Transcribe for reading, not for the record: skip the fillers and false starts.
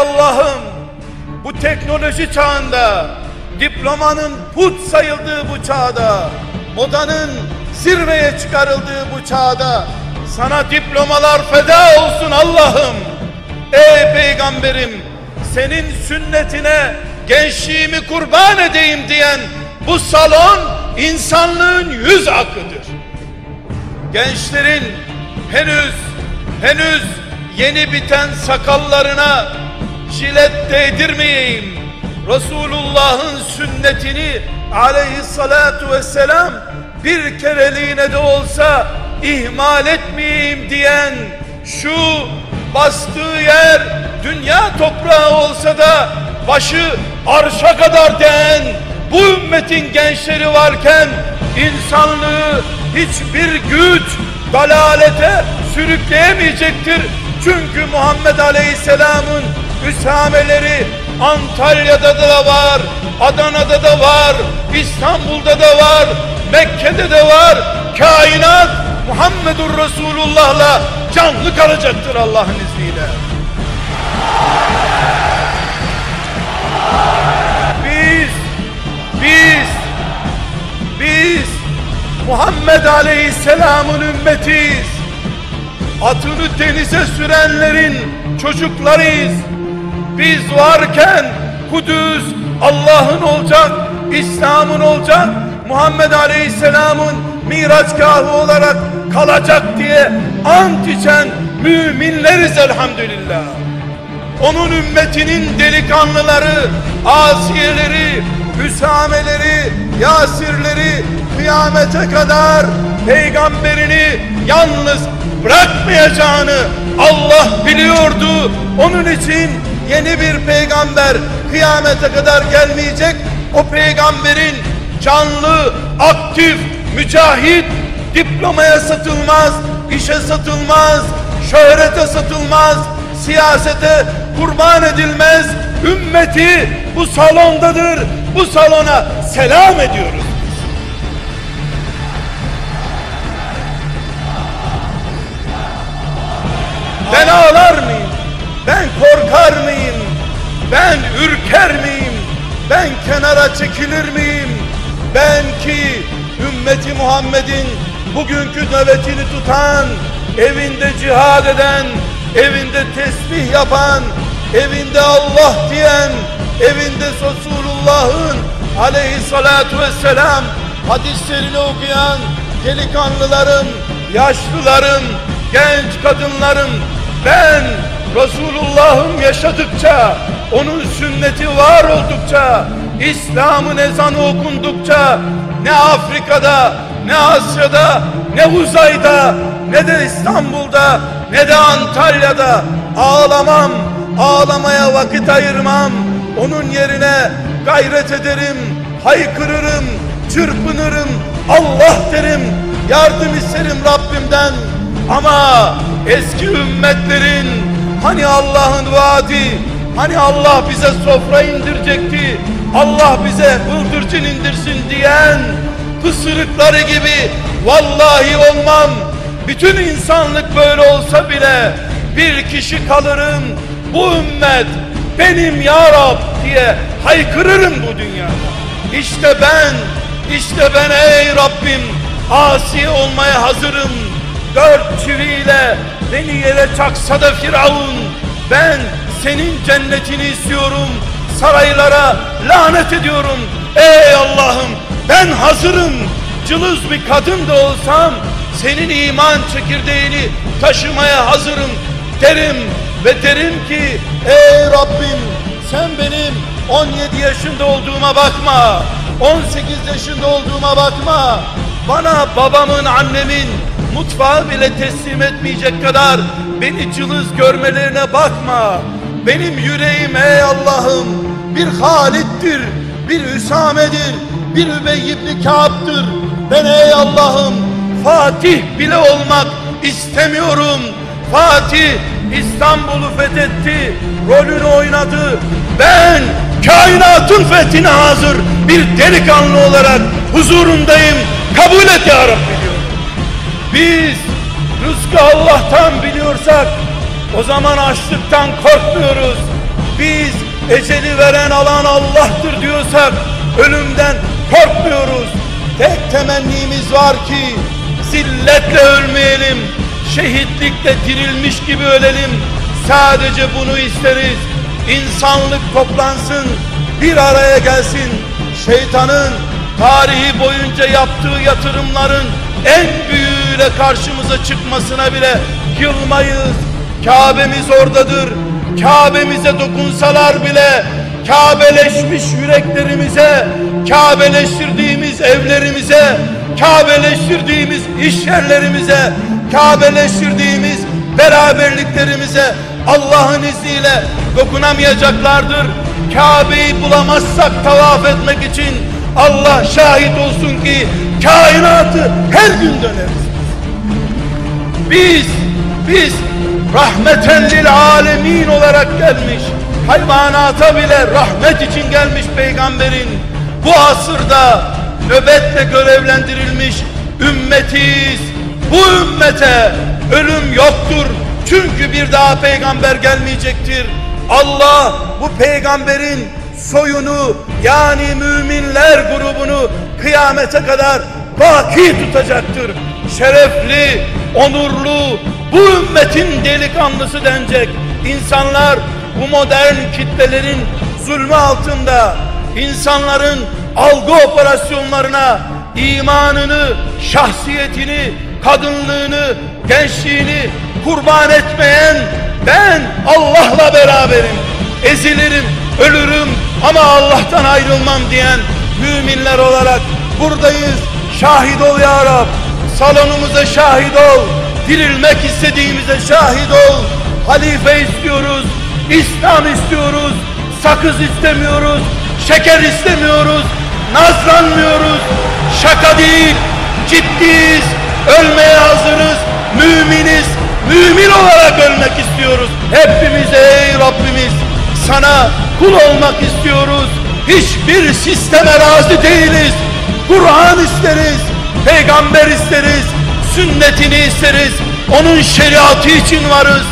Allah'ım, bu teknoloji çağında, diplomanın put sayıldığı bu çağda, modanın zirveye çıkarıldığı bu çağda sana diplomalar feda olsun Allah'ım. Ey Peygamberim, senin sünnetine gençliğimi kurban edeyim diyen bu salon insanlığın yüz akıdır. Gençlerin henüz yeni biten sakallarına jilet değdirmeyeyim, Resulullah'ın sünnetini aleyhissalatu vesselam bir kereliğine de olsa ihmal etmeyeyim diyen, şu bastığı yer dünya toprağı olsa da başı arşa kadar değen bu ümmetin gençleri varken insanlığı hiçbir güç dalalete sürükleyemeyecektir. Çünkü Muhammed Aleyhisselam'ın üsameleri Antalya'da da var, Adana'da da var, İstanbul'da da var, Mekke'de de var. Kainat Muhammedur Resulullah'la canlı kalacaktır Allah'ın izniyle. Biz Muhammed Aleyhisselam'ın ümmetiyiz. Atını denize sürenlerin çocuklarıyız. Biz varken Kudüs Allah'ın olacak, İslam'ın olacak, Muhammed Aleyhisselam'ın miraçgahı olarak kalacak diye ant içen müminleriz elhamdülillah. Onun ümmetinin delikanlıları, asiyeleri, hüsameleri, yasirleri kıyamete kadar peygamberini yalnız bırakmayacağını Allah biliyordu. Onun için yeni bir peygamber kıyamete kadar gelmeyecek. O peygamberin canlı, aktif, mücahit, diplomaya satılmaz, işe satılmaz, şöhrete satılmaz, siyasete kurban edilmez. Ümmeti bu salondadır. Bu salona selam ediyoruz. Ben ağlar mıyım? Ben korkar mıyım? Ben ürker miyim? Ben kenara çekilir miyim? Ben ki ümmeti Muhammed'in bugünkü nöbetini tutan, evinde cihad eden, evinde tesbih yapan, evinde Allah diyen, evinde Resulullah'ın aleyhissalatu vesselam hadislerini okuyan delikanlılarım, yaşlılarım, genç kadınlarım, ben Resulullah'ım yaşadıkça, onun sünneti var oldukça, İslam'ın ezanı okundukça, ne Afrika'da, ne Asya'da, ne uzayda, ne de İstanbul'da, ne de Antalya'da ağlamam, ağlamaya vakit ayırmam. Onun yerine gayret ederim, haykırırım, çırpınırım, Allah derim, yardım isterim Rabbimden. Ama eski ümmetlerin, hani Allah'ın vaadi, hani Allah bize sofra indirecekti, Allah bize bıldırcın indirsin diyen pısırıkları gibi vallahi olmam. Bütün insanlık böyle olsa bile bir kişi kalırım, bu ümmet benim ya Rab diye haykırırım bu dünyada. İşte ben ey Rabbim asi olmaya hazırım. 4 çiviyle beni yere çaksa da Firavun, ben senin cennetini istiyorum, saraylara lanet ediyorum. Ey Allah'ım, ben hazırım, cılız bir kadın da olsam senin iman çekirdeğini taşımaya hazırım derim ve derim ki ey Rabbim, sen benim 17 yaşında olduğuma bakma, 18 yaşında olduğuma bakma, bana babamın, annemin mutfağı bile teslim etmeyecek kadar beni cılız görmelerine bakma. Benim yüreğim ey Allah'ım bir Halid'dir, bir Üsame'dir, bir Übey ibn Kâb'dır. Ben ey Allah'ım Fatih bile olmak istemiyorum. Fatih İstanbul'u fethetti, rolünü oynadı. Ben kainatın fethine hazır bir delikanlı olarak huzurundayım. Kabul et ya Rabbi diyor. Biz rızkı Allah'tan biliyorsak o zaman açlıktan korkmuyoruz. biz eceli veren alan Allah'tır diyorsak ölümden korkmuyoruz. Tek temennimiz var ki zilletle ölmeyelim, şehitlikle dirilmiş gibi ölelim. Sadece bunu isteriz. İnsanlık toplansın, bir araya gelsin. Şeytanın tarihi boyunca yaptığı yatırımların en büyüğüyle karşımıza çıkmasına bile yılmayız. Kabe'miz oradadır. Kabe'mize dokunsalar bile Kabeleşmiş yüreklerimize, Kabeleştirdiğimiz evlerimize, Kabeleştirdiğimiz iş yerlerimize, Kabeleştirdiğimiz beraberliklerimize Allah'ın izniyle dokunamayacaklardır. Kabe'yi bulamazsak tavaf etmek için Allah şahit olsun ki kainatı her gün döneriz. Biz rahmeten lil alemin olarak gelmiş, hayvanata bile rahmet için gelmiş peygamberin bu asırda nöbetle görevlendirilmiş ümmetiyiz. Bu ümmete ölüm yoktur. Çünkü bir daha peygamber gelmeyecektir. Allah bu peygamberin soyunu, yani müminler grubunu kıyamete kadar baki tutacaktır. Şerefli, onurlu, bu ümmetin delikanlısı denecek insanlar bu modern kitlelerin zulmü altında, insanların algı operasyonlarına imanını, şahsiyetini, kadınlığını, gençliğini kurban etmeyen, ben Allah'la beraberim, ezilirim, ölürüm ama Allah'tan ayrılmam diyen müminler olarak buradayız. Şahit ol ya Rab, salonumuza şahit ol, dirilmek istediğimize şahit ol. Halife istiyoruz, İslam istiyoruz, sakız istemiyoruz, şeker istemiyoruz, nazlanmıyoruz. Şaka değil, ciddiyiz, ölmeye hazırız, müminiz, mümin olarak ölmek istiyoruz. Hepimiz ey Rabbimiz sana kul olmak istiyoruz. Hiçbir sisteme razı değiliz. Kur'an isteriz, peygamber isteriz, sünnetini isteriz. Onun şeriatı için varız.